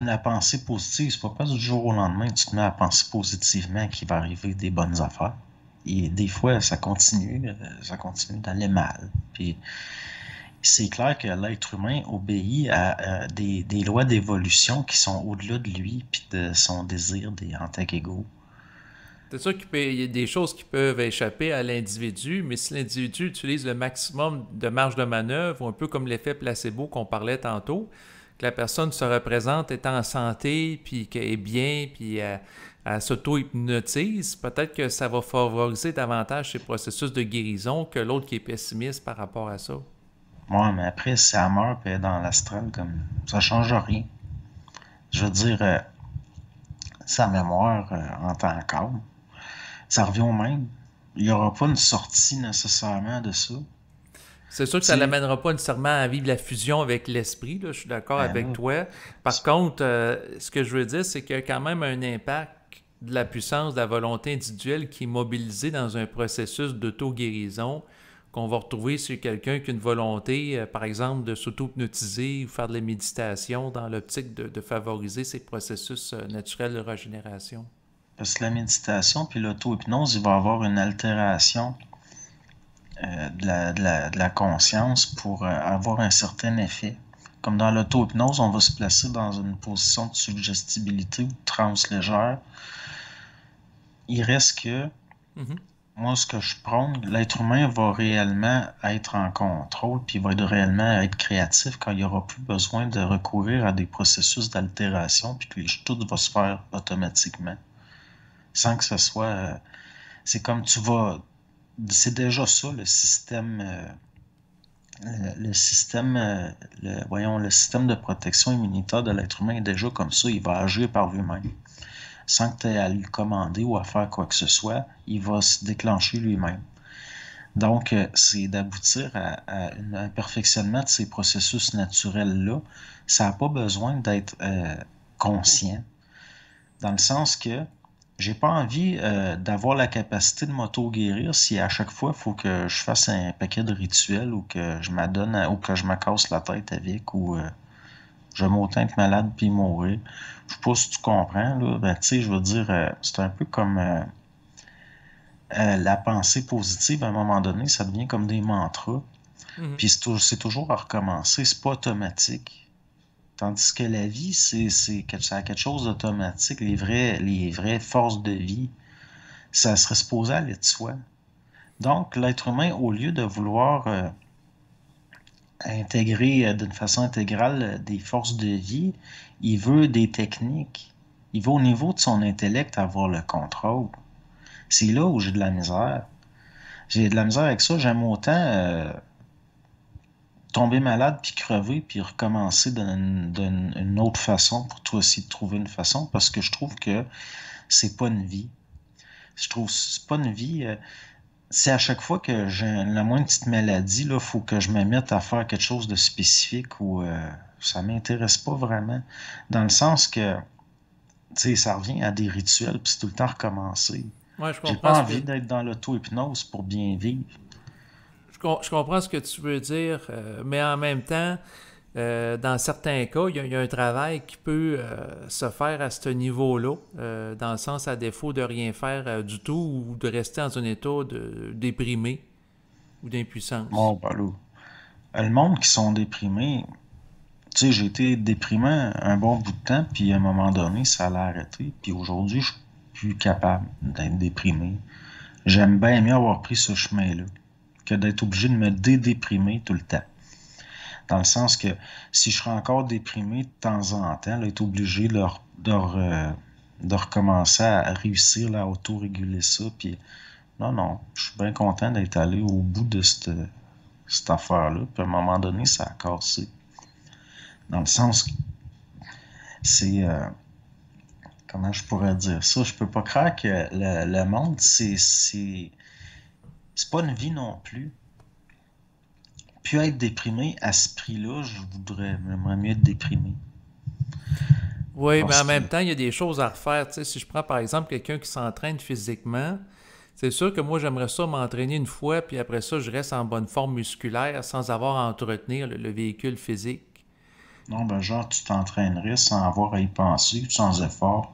la pensée positive, c'est pas parce que du jour au lendemain, tu te mets à penser positivement qu'il va arriver des bonnes affaires. Et des fois, ça continue d'aller mal. Puis c'est clair que l'être humain obéit à des lois d'évolution qui sont au-delà de lui puis de son désir en tant qu'ego. C'est sûr qu'il y a des choses qui peuvent échapper à l'individu, mais si l'individu utilise le maximum de marge de manœuvre, ou un peu comme l'effet placebo qu'on parlait tantôt, que la personne se représente étant en santé, puis qu'elle est bien, puis elle s'auto-hypnotise, peut-être que ça va favoriser davantage ces processus de guérison que l'autre qui est pessimiste par rapport à ça. Ouais, mais après, si elle meurt puis elle est dans l'astral, comme ça change rien. Je veux dire, sa mémoire en tant qu'âme, ça revient au même. Il n'y aura pas une sortie nécessairement de ça. C'est sûr que Tu ça ne sais, l'amènera pas nécessairement à vivre la fusion avec l'esprit, là, je suis d'accord ben avec là, toi. Par contre, ce que je veux dire, c'est qu'il y a quand même un impact de la puissance de la volonté individuelle qui est mobilisée dans un processus d'auto-guérison qu'on va retrouver sur quelqu'un qui a une volonté, par exemple, de s'auto-hypnotiser ou faire de la méditation dans l'optique de favoriser ces processus naturels de régénération. parce que la méditation puis l'auto-hypnose, il va y avoir une altération de la conscience pour avoir un certain effet. Comme dans l'auto-hypnose, on va se placer dans une position de suggestibilité ou de transe légère. Il reste que, Mhm. moi, ce que je prône, l'être humain va réellement être en contrôle, puis il va réellement être créatif quand il n'y aura plus besoin de recourir à des processus d'altération, puis que tout va se faire automatiquement, sans que ce soit... c'est comme tu vas... C'est déjà ça, le système, voyons, le système de protection immunitaire de l'être humain est déjà comme ça, il va agir par lui-même. Sans que tu aies à lui commander ou à faire quoi que ce soit, il va se déclencher lui-même. Donc, c'est d'aboutir un perfectionnement de ces processus naturels-là. Ça n'a pas besoin d'être conscient, dans le sens que j'ai pas envie d'avoir la capacité de m'auto-guérir si à chaque fois il faut que je fasse un paquet de rituels ou que je m'adonne ou que je me casse la tête avec ou je vais m'autant être malade puis mourir. Je sais pas si tu comprends, là. Ben, tu sais, je veux dire, c'est un peu comme la pensée positive, à un moment donné, ça devient comme des mantras. Mhm. Puis c'est toujours à recommencer, c'est pas automatique. Tandis que la vie, ça a quelque chose d'automatique. Les vraies forces de vie, ça serait supposé aller de soi. Donc, l'être humain, au lieu de vouloir intégrer d'une façon intégrale des forces de vie, il veut des techniques. Il veut au niveau de son intellect avoir le contrôle. C'est là où j'ai de la misère. J'ai de la misère avec ça. J'aime autant tomber malade puis crever puis recommencer d'une autre façon pour toi aussi de trouver une façon parce que je trouve que c'est pas une vie. Je trouve que c'est pas une vie. C'est à chaque fois que j'ai la moindre petite maladie, là, faut que je me mette à faire quelque chose de spécifique ou ça m'intéresse pas vraiment. Dans le sens que, tu sais, ça revient à des rituels puis c'est tout le temps recommencer. Ouais, je J'ai comprends pas ce envie que d'être dans l'auto-hypnose pour bien vivre. je comprends ce que tu veux dire, mais en même temps, dans certains cas, il y a un travail qui peut se faire à ce niveau-là, dans le sens à défaut de rien faire du tout ou de rester dans un état de déprimé ou d'impuissance. Bon, ben là, le monde qui sont déprimés, tu sais, j'ai été déprimant un bon bout de temps, puis à un moment donné, ça l'a arrêté. Puis aujourd'hui, je suis plus capable d'être déprimé. J'aime bien mieux avoir pris ce chemin-là que d'être obligé de me dédéprimer tout le temps. Dans le sens que si je serais encore déprimé de temps en temps, là, être obligé de recommencer à réussir là, à auto-réguler ça. Puis non, non, je suis bien content d'être allé au bout de cette affaire-là. Puis à un moment donné, ça a cassé. Dans le sens que c'est comment je pourrais dire ça? Je peux pas croire que le monde, c'est pas une vie non plus. Puis être déprimé à ce prix-là, j'aimerais mieux être déprimé. Oui, mais Parce en que, même temps, il y a des choses à refaire. Tu sais, si je prends par exemple quelqu'un qui s'entraîne physiquement, c'est sûr que moi j'aimerais ça m'entraîner une fois, puis après ça, je reste en bonne forme musculaire sans avoir à entretenir le véhicule physique. Non, ben genre, tu t'entraînerais sans avoir à y penser, sans effort.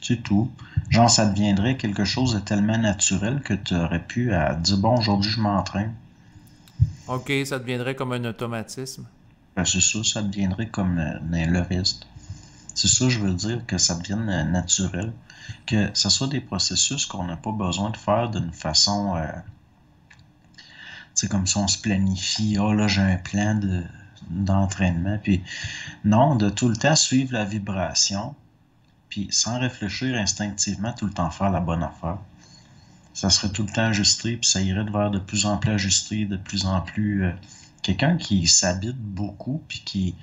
C'est tout. Genre, ça deviendrait quelque chose de tellement naturel que tu aurais pu dire, bon, aujourd'hui, je m'entraîne. OK, ça deviendrait comme un automatisme. Ben, c'est ça, ça deviendrait comme le reste. C'est ça, je veux dire, que ça devienne naturel. Que ce soit des processus qu'on n'a pas besoin de faire d'une façon, c'est comme si on se planifie, oh là, j'ai un plan d'entraînement. Puis non, de tout le temps suivre la vibration, puis sans réfléchir instinctivement, tout le temps faire la bonne affaire. Ça serait tout le temps ajusté, puis ça irait de vers de plus en plus ajusté, de plus en plus. Quelqu'un qui s'habite beaucoup, puis qui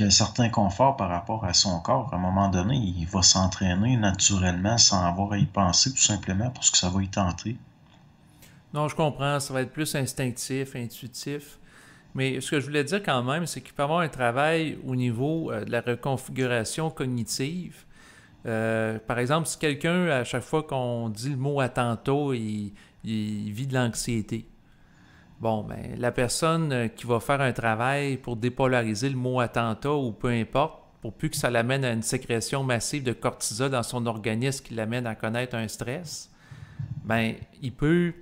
a un certain confort par rapport à son corps, à un moment donné, il va s'entraîner naturellement sans avoir à y penser, tout simplement parce que ça va y tenter. Non, je comprends, ça va être plus instinctif, intuitif. Mais ce que je voulais dire quand même, c'est qu'il peut y avoir un travail au niveau de la reconfiguration cognitive. Par exemple, si quelqu'un, à chaque fois qu'on dit le mot attentat, il vit de l'anxiété. Bon, ben, la personne qui va faire un travail pour dépolariser le mot attentat ou peu importe, pour plus que ça l'amène à une sécrétion massive de cortisol dans son organisme qui l'amène à connaître un stress, ben, il peut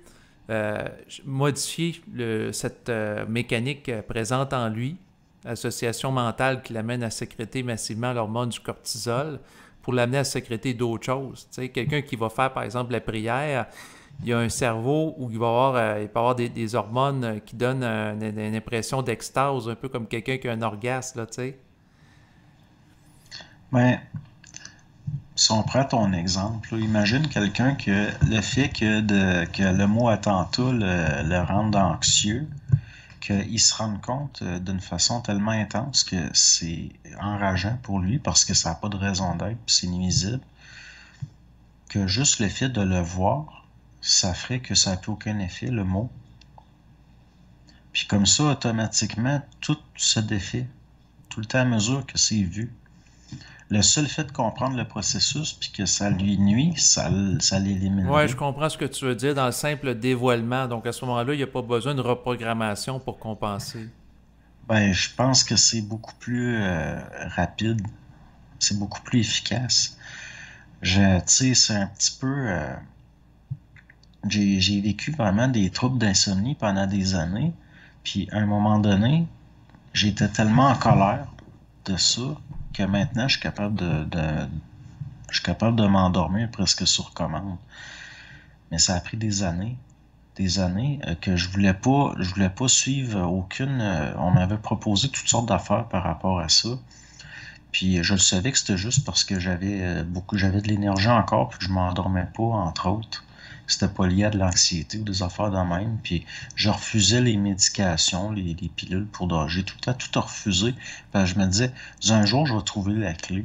euh, modifier cette mécanique présente en lui, l'association mentale qui l'amène à sécréter massivement l'hormone du cortisol, pour l'amener à sécréter d'autres choses. Tu sais, quelqu'un qui va faire, par exemple, la prière, il y a un cerveau où il peut avoir des hormones qui donnent une impression d'extase, un peu comme quelqu'un qui a un orgasme, là, tu sais. Mais si on prend ton exemple, là, imagine quelqu'un que le fait que le mot attentat le rende anxieux, qu'il se rende compte d'une façon tellement intense que c'est enrageant pour lui parce que ça n'a pas de raison d'être, puis c'est nuisible, que juste le fait de le voir, ça ferait que ça n'a plus aucun effet, le mot. Puis comme ça, automatiquement, tout se défait, tout le temps à mesure que c'est vu. Le seul fait de comprendre le processus puis que ça lui nuit, ça Ouais, je l'éliminerait. comprends ce que tu veux dire dans le simple dévoilement. Donc, à ce moment-là, il n'y a pas besoin de reprogrammation pour compenser. Ben, je pense que c'est beaucoup plus rapide, c'est beaucoup plus efficace. Tu sais, c'est un petit peu. J'ai vécu vraiment des troubles d'insomnie pendant des années. Puis à un moment donné, j'étais tellement en colère de ça que maintenant je suis capable de m'endormir presque sur commande. Mais ça a pris des années que je voulais pas suivre aucune. On m'avait proposé toutes sortes d'affaires par rapport à ça. Puis je le savais que c'était juste parce que j'avais de l'énergie encore puis que je m'endormais pas, entre autres. C'était pas lié à de l'anxiété ou des affaires de même. Puis je refusais les médications, les pilules pour dormir. J'ai tout le temps tout refusé. Puis je me disais, un jour, je vais trouver la clé.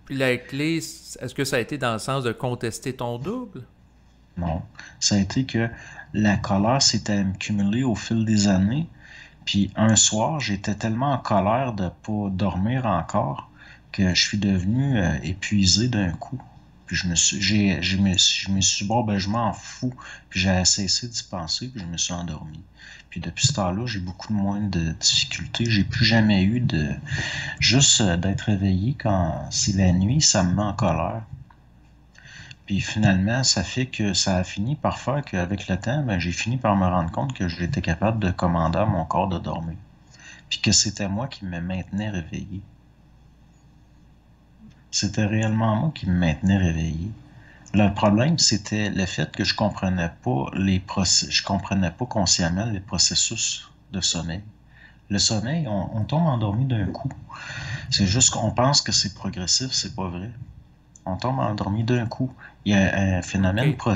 Puis la clé, est-ce que ça a été dans le sens de contester ton double? Non. Ça a été que la colère s'était accumulée au fil des années. Puis un soir, j'étais tellement en colère de pas dormir encore que je suis devenu épuisé d'un coup. Puis je me suis dit, bon, ben, je m'en fous. Puis j'ai cessé d'y penser, puis je me suis endormi. Puis depuis ce temps-là, j'ai beaucoup moins de difficultés. J'ai plus jamais eu de... Juste d'être réveillé quand c'est la nuit, ça me met en colère. Puis finalement, ça fait que ça a fini par faire qu'avec le temps, ben, j'ai fini par me rendre compte que j'étais capable de commander à mon corps de dormir. Puis que c'était moi qui me maintenais réveillé. C'était réellement moi qui me maintenais réveillé. Le problème, c'était le fait que je comprenais pas consciemment les processus de sommeil. Le sommeil, on tombe endormi d'un coup. C'est juste qu'on pense que c'est progressif, c'est pas vrai. On tombe endormi d'un coup. Il y a un phénomène OK.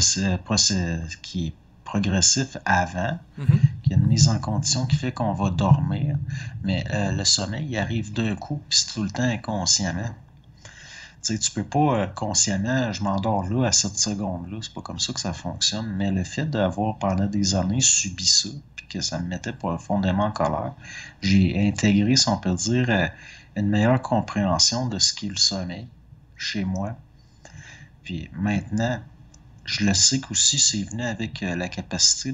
qui est progressif avant, Mhm. qui a une mise en condition qui fait qu'on va dormir, mais le sommeil, il arrive d'un coup, puis c'est tout le temps inconsciemment. Tu sais, tu peux pas consciemment, je m'endors là à cette seconde-là, c'est pas comme ça que ça fonctionne, mais le fait d'avoir pendant des années subi ça, puis que ça me mettait profondément en colère, j'ai intégré, si on peut dire, une meilleure compréhension de ce qu'est le sommeil chez moi. Puis maintenant, je le sais qu'aussi c'est venu avec la capacité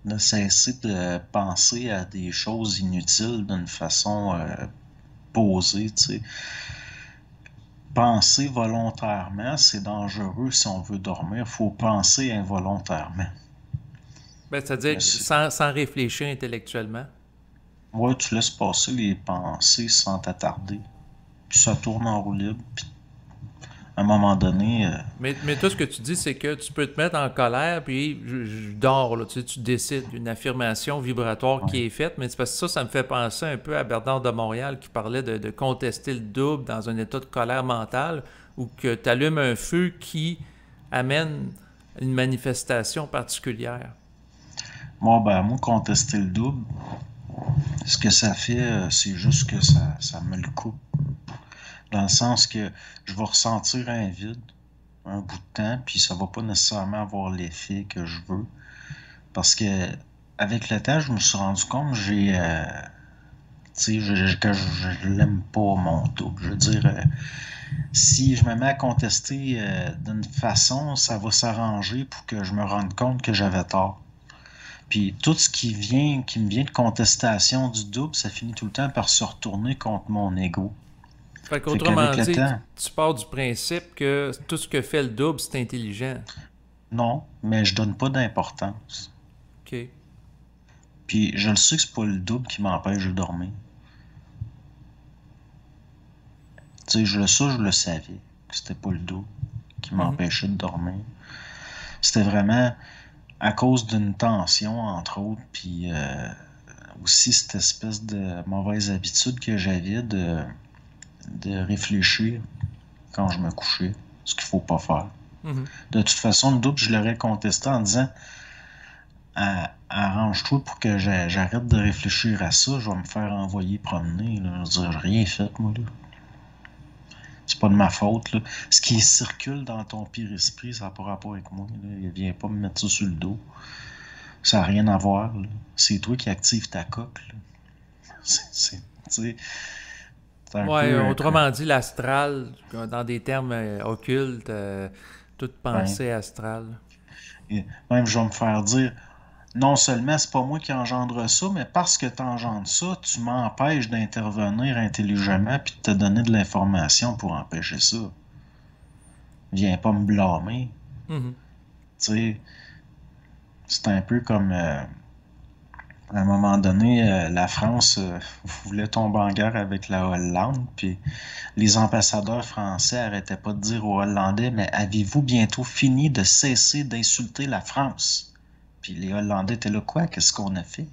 de cesser de penser à des choses inutiles d'une façon posée, tu sais. Penser volontairement, c'est dangereux si on veut dormir. Faut penser involontairement. Ben, c'est-à-dire Mais sans réfléchir intellectuellement. ouais, tu laisses passer les pensées sans t'attarder. Puis ça tourne en roue libre. Puis à un moment donné, Mais toi, ce que tu dis, c'est que tu peux te mettre en colère, puis je dors, là, tu sais, tu décides une affirmation vibratoire qui ouais. est faite, mais c'est parce que ça me fait penser un peu à Bernard de Montréal qui parlait de contester le double dans un état de colère mentale, ou que tu allumes un feu qui amène une manifestation particulière. Moi, contester le double, ce que ça fait, c'est juste que ça me le coupe. Dans le sens que je vais ressentir un vide un bout de temps, puis ça va pas nécessairement avoir l'effet que je veux. Parce que avec le temps, je me suis rendu compte tu sais, que je l'aime pas mon double. Je veux dire, si je me mets à contester d'une façon, ça va s'arranger pour que je me rende compte que j'avais tort. Puis tout ce qui me vient de contestation du double, ça finit tout le temps par se retourner contre mon ego. Fait Fait qu'autrement qu'avec le dit, temps, tu pars du principe que tout ce que fait le double, c'est intelligent. non, mais je donne pas d'importance. OK. Puis je le sais que c'est pas le double qui m'empêche de dormir. Tu sais, je le savais, que c'était pas le double qui Mhm. m'empêchait de dormir. C'était vraiment à cause d'une tension, entre autres, puis aussi cette espèce de mauvaise habitude que j'avais de réfléchir quand je me couchais, ce qu'il faut pas faire. Mhm. De toute façon, le double, je l'aurais contesté en disant arrange-toi pour que j'arrête de réfléchir à ça, je vais me faire envoyer promener. Là. Je veux dire, j'ai rien fait, moi, là. C'est pas de ma faute, là. Ce qui circule dans ton pire esprit, ça n'a pas rapport avec moi, là. Il vient pas me mettre ça sur le dos. Ça n'a rien à voir, là. C'est toi qui active ta coque, là. Tu sais, c'est un Ouais, peu... autrement dit, l'astral, dans des termes occultes, toute ouais. pensée astrale. Et même, je vais me faire dire, non seulement c'est pas moi qui engendre ça, mais parce que tu engendres ça, tu m'empêches d'intervenir intelligemment puis de te donner de l'information pour empêcher ça. Viens pas me blâmer. Mhm. Tu sais, c'est un peu comme à un moment donné, la France voulait tomber en guerre avec la Hollande, puis les ambassadeurs français arrêtaient pas de dire aux Hollandais, mais avez-vous bientôt fini de cesser d'insulter la France? Puis les Hollandais étaient là, quoi? Qu'est-ce qu'on a fait?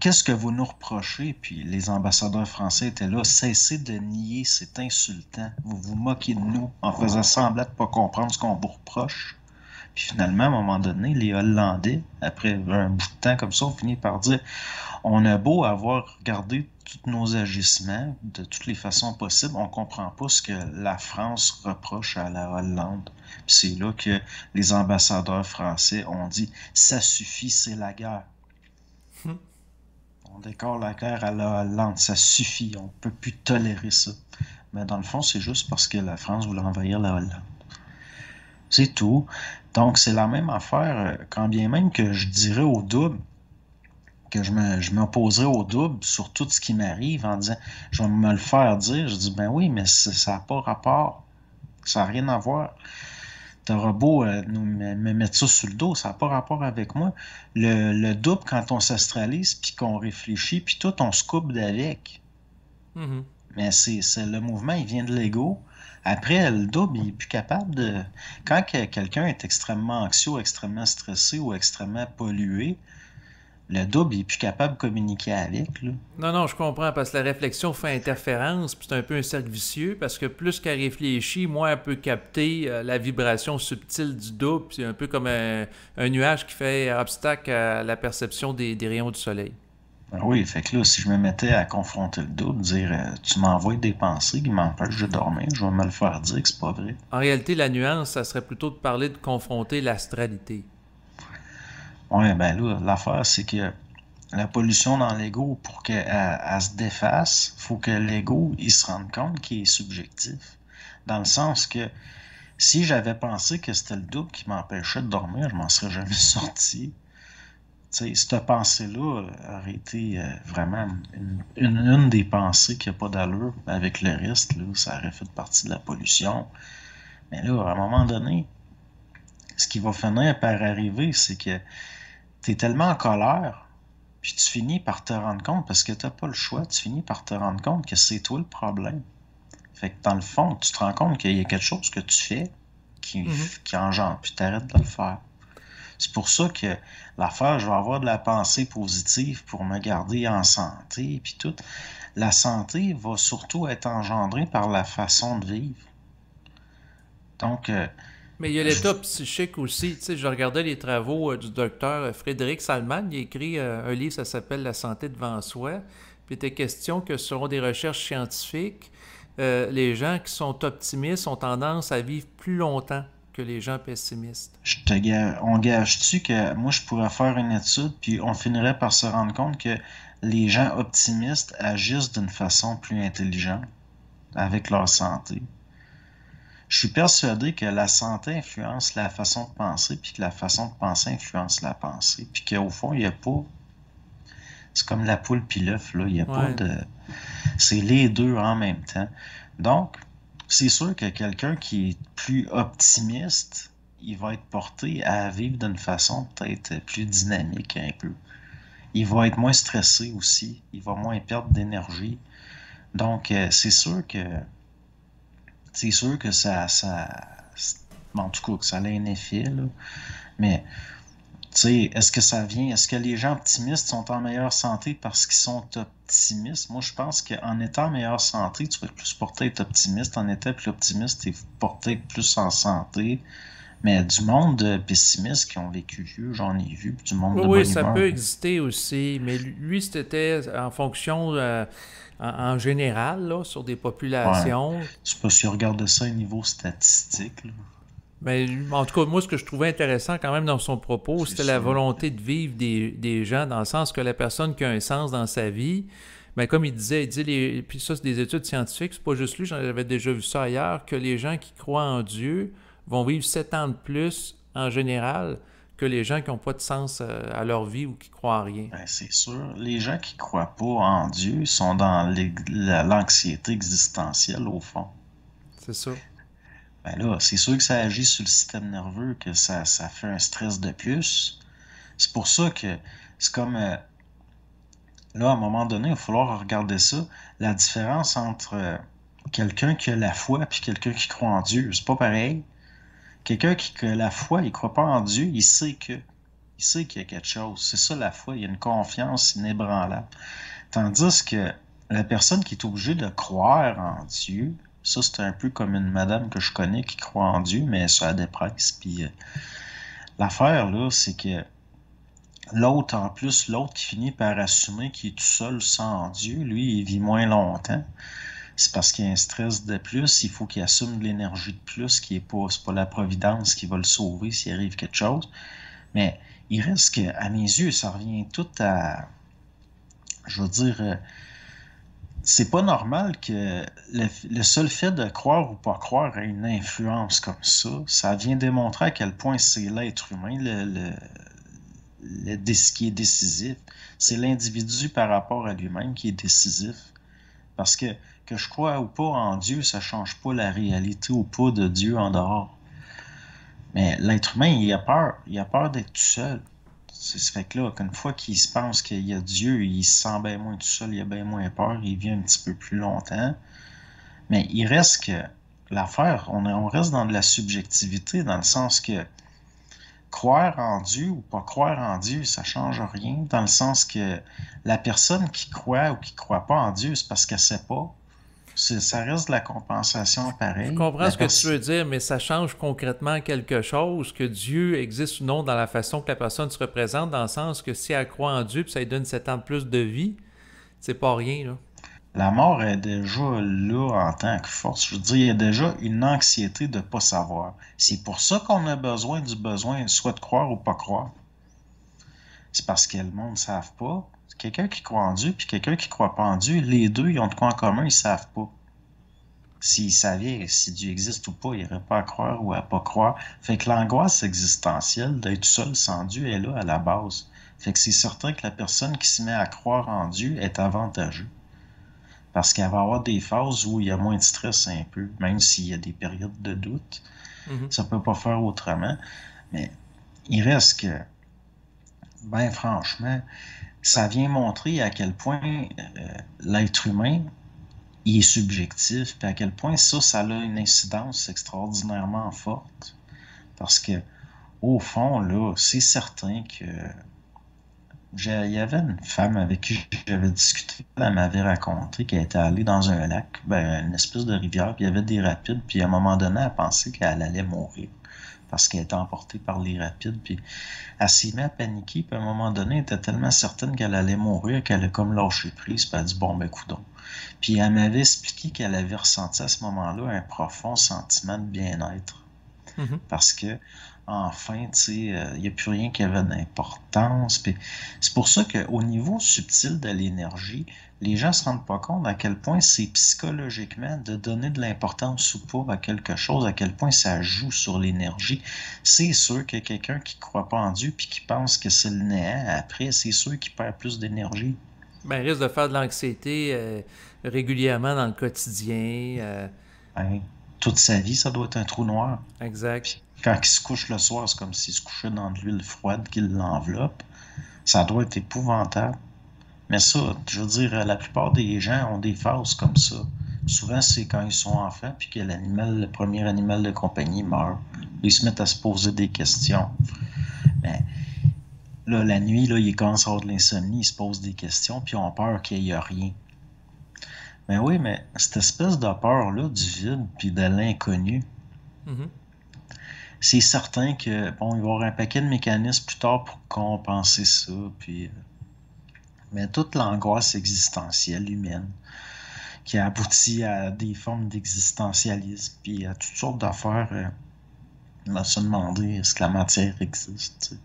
Qu'est-ce que vous nous reprochez? Puis les ambassadeurs français étaient là, cessez de nier, c'est insultant. Vous vous moquez de nous en faisant semblant de ne pas comprendre ce qu'on vous reproche. Puis finalement, à un moment donné, les Hollandais, après un bout de temps comme ça, ont fini par dire, on a beau avoir regardé tous nos agissements de toutes les façons possibles, on comprend pas ce que la France reproche à la Hollande. Puis c'est là que les ambassadeurs français ont dit, ça suffit, c'est la guerre. On décore la guerre à la Hollande, ça suffit, on peut plus tolérer ça. Mais dans le fond, c'est juste parce que la France voulait envahir la Hollande. C'est tout. Donc, c'est la même affaire, quand bien même que je dirais au double, que je m'opposerais au double sur tout ce qui m'arrive en disant, je vais me le faire dire. Je dis, ben oui, mais ça n'a pas rapport. Ça n'a rien à voir. T'auras beau me mettre ça sur le dos, ça n'a pas rapport avec moi. Le double, quand on s'astralise, puis qu'on réfléchit, puis tout, on se coupe d'avec. Mhm. Mais c'est le mouvement, il vient de l'ego. Après, le double, il est plus capable de... Quand quelqu'un est extrêmement anxieux, extrêmement stressé ou extrêmement pollué, le double, il est plus capable de communiquer avec, là. Non, non, je comprends, parce que la réflexion fait interférence, puis c'est un peu un cercle vicieux, parce que plus qu'elle réfléchit, moins elle peut capter la vibration subtile du double, puis c'est un peu comme un nuage qui fait obstacle à la perception des rayons du soleil. Ben oui, fait que là, si je me mettais à confronter le double, dire tu m'envoies des pensées qui m'empêchent de dormir, je vais me le faire dire que c'est pas vrai. En réalité, la nuance, ça serait plutôt de parler de confronter l'astralité. Ouais, ben là, l'affaire, c'est que la pollution dans l'ego, pour qu'elle elle se défasse, faut que l'ego, il se rende compte qu'il est subjectif. Dans le sens que Si j'avais pensé que c'était le double qui m'empêchait de dormir, je m'en serais jamais sorti. Tu sais, cette pensée-là aurait été vraiment une des pensées qui n'a pas d'allure. Avec le reste, là, ça aurait fait partie de la pollution. Mais là, à un moment donné, ce qui va finir par arriver, c'est que tu es tellement en colère, puis tu finis par te rendre compte, parce que tu n'as pas le choix, tu finis par te rendre compte que c'est toi le problème. Fait que dans le fond, tu te rends compte qu'il y a quelque chose que tu fais Mhm. qui engendre, puis tu arrêtes de le faire. C'est pour ça que l'affaire, je vais avoir de la pensée positive pour me garder en santé, puis tout. La santé va surtout être engendrée par la façon de vivre. Donc, Mais il y a je... l'état psychique aussi. Tu sais, je regardais les travaux du docteur Frédéric Salman. Il a écrit un livre, ça s'appelle La santé devant soi. Puis il était question que selon des recherches scientifiques, les gens qui sont optimistes ont tendance à vivre plus longtemps que les gens pessimistes. on gage-tu que moi, je pourrais faire une étude, puis on finirait par se rendre compte que les gens optimistes agissent d'une façon plus intelligente avec leur santé. Je suis persuadé que la santé influence la façon de penser, puis que la façon de penser influence la pensée, puis qu'au fond, il n'y a pas... C'est comme la poule puis l'œuf, là. Il n'y a pas Ouais. de... C'est les deux en même temps. Donc, c'est sûr que quelqu'un qui est plus optimiste, il va être porté à vivre d'une façon peut-être plus dynamique un peu. Il va être moins stressé aussi. Il va moins perdre d'énergie. Donc, c'est sûr que bon, en tout cas, que ça a un effet, là. Mais, tu sais, est-ce que les gens optimistes sont en meilleure santé parce qu'ils sont optimistes? Moi, je pense qu'en étant en meilleure santé, tu vas être plus porté à être optimiste. En étant plus optimiste, tu es porté à être plus en santé. Mais du monde de pessimistes qui ont vécu vieux, j'en ai vu, puis du monde Oui, de oui, bonne ça humeur. peut exister aussi, mais lui, c'était en fonction, en général, là, sur des Ouais. populations. Je sais pas si on regarde ça au niveau statistique, là. Mais en tout cas, moi, ce que je trouvais intéressant quand même dans son propos, C'est c'était la sûr. volonté de vivre des gens, dans le sens que la personne qui a un sens dans sa vie, mais comme il dit, puis ça, c'est des études scientifiques, c'est pas juste lui, j'avais déjà vu ça ailleurs, que les gens qui croient en Dieu vont vivre 7 ans de plus en général que les gens qui n'ont pas de sens à leur vie ou qui croient en rien. Ben, c'est sûr. Les gens qui croient pas en Dieu sont dans l'anxiété existentielle, au fond. C'est ça. Ben là, c'est sûr que ça agit sur le système nerveux, que ça fait un stress de plus. C'est pour ça que c'est comme là, à un moment donné, il va falloir regarder ça. La différence entre quelqu'un qui a la foi et quelqu'un qui croit en Dieu, c'est pas pareil. Quelqu'un qui a la foi, il croit pas en Dieu, il sait qu'il y a quelque chose. C'est ça la foi, il y a une confiance inébranlable. Tandis que la personne qui est obligée de croire en Dieu, ça c'est un peu comme une madame que je connais qui croit en Dieu, mais ça la dépresse. Puis l'affaire là, c'est que l'autre, en plus, l'autre qui finit par assumer qu'il est tout seul sans Dieu, lui, il vit moins longtemps. C'est parce qu'il y a un stress de plus, il faut qu'il assume de l'énergie de plus, qui est pas, c'est pas la providence qui va le sauver s'il arrive quelque chose. Mais il reste que, à mes yeux, ça revient tout à, je veux dire, c'est pas normal que le seul fait de croire ou pas croire ait une influence comme ça. Ça vient démontrer à quel point c'est l'être humain ce qui est décisif. C'est l'individu par rapport à lui-même qui est décisif. Parce que je crois ou pas en Dieu, ça change pas la réalité ou pas de Dieu en dehors. Mais l'être humain, il a peur. Il a peur d'être tout seul. Ça fait que là, qu'une fois qu'il se pense qu'il y a Dieu, il se sent bien moins tout seul, il a bien moins peur, il vit un petit peu plus longtemps. Mais il reste que l'affaire, on reste dans de la subjectivité, dans le sens que croire en Dieu ou pas croire en Dieu, ça change rien, dans le sens que la personne qui croit ou qui croit pas en Dieu, c'est parce qu'elle sait pas. Ça reste de la compensation Je pareille. comprends ce que tu veux dire, mais ça change concrètement quelque chose, que Dieu existe ou non dans la façon que la personne se représente, dans le sens que si elle croit en Dieu puis ça lui donne 7 ans de plus de vie, c'est pas rien, là. La mort est déjà là en tant que force. Je veux dire, il y a déjà une anxiété de ne pas savoir. C'est pour ça qu'on a besoin du besoin, soit de croire ou pas croire. C'est parce que le monde ne savent pas. Quelqu'un qui croit en Dieu puis quelqu'un qui ne croit pas en Dieu, les deux, ils ont de quoi en commun, ils ne savent pas. S'il savait si Dieu existe ou pas, il n'aurait pas à croire ou à pas croire. Fait que l'angoisse existentielle d'être seul sans Dieu est là à la base. Fait que c'est certain que la personne qui se met à croire en Dieu est avantageux. Parce qu'elle va avoir des phases où il y a moins de stress un peu, même s'il y a des périodes de doute. Mhm. Ça peut pas faire autrement. Mais il reste que, ben franchement, ça vient montrer à quel point l'être humain il est subjectif, puis à quel point ça a une incidence extraordinairement forte. Parce que, au fond, là, c'est certain que il y avait une femme avec qui j'avais discuté, elle m'avait raconté qu'elle était allée dans un lac, ben, une espèce de rivière, puis il y avait des rapides, puis à un moment donné, elle pensait qu'elle allait mourir parce qu'elle était emportée par les rapides, puis elle s'est mise à paniquer, puis à un moment donné, elle était tellement certaine qu'elle allait mourir qu'elle a comme lâché prise, puis elle a dit « bon, ben, coudonc ». Puis elle m'avait expliqué qu'elle avait ressenti à ce moment-là un profond sentiment de bien-être. Mhm. Parce que, enfin, tu sais, il n'y a plus rien qui avait d'importance. Puis c'est pour ça qu'au niveau subtil de l'énergie, les gens ne se rendent pas compte à quel point c'est psychologiquement de donner de l'importance ou pas à quelque chose, à quel point ça joue sur l'énergie. C'est sûr que quelqu'un qui ne croit pas en Dieu puis qui pense que c'est le néant, après, c'est sûr qu'il perd plus d'énergie. Ben, il risque de faire de l'anxiété régulièrement dans le quotidien. Hein? Toute sa vie, ça doit être un trou noir. Exact. Puis quand il se couche le soir, c'est comme s'il se couchait dans de l'huile froide qui l'enveloppe. Ça doit être épouvantable. Mais ça, je veux dire, la plupart des gens ont des phases comme ça. Souvent, c'est quand ils sont enfants, puis que le premier animal de compagnie meurt. Ils se mettent à se poser des questions. Mais là, la nuit, là, ils commencent à avoir de l'insomnie, ils se posent des questions, puis ils ont peur qu'il n'y ait rien. Mais oui, mais cette espèce de peur-là du vide, puis de l'inconnu, Mhm. c'est certain que, bon, il va y avoir un paquet de mécanismes plus tard pour compenser ça, puis... mais toute l'angoisse existentielle humaine qui a abouti à des formes d'existentialisme, puis à toutes sortes d'affaires, on va se demander est-ce que la matière existe, t'sais.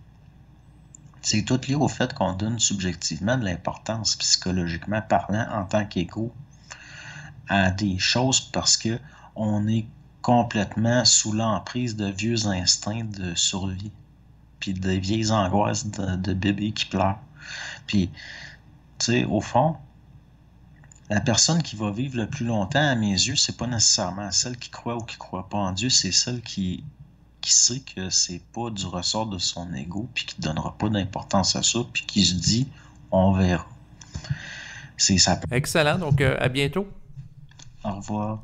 C'est tout lié au fait qu'on donne subjectivement de l'importance, psychologiquement parlant, en tant qu'égo, à des choses parce que on est complètement sous l'emprise de vieux instincts de survie, puis de vieilles angoisses de bébés qui pleurent. Puis, tu sais, au fond, la personne qui va vivre le plus longtemps, à mes yeux, c'est pas nécessairement celle qui croit ou qui croit pas en Dieu, c'est celle qui sait que c'est pas du ressort de son ego, puis qui donnera pas d'importance à ça, puis qui se dit, on verra. C'est ça. Excellent. Donc, à bientôt. Au revoir.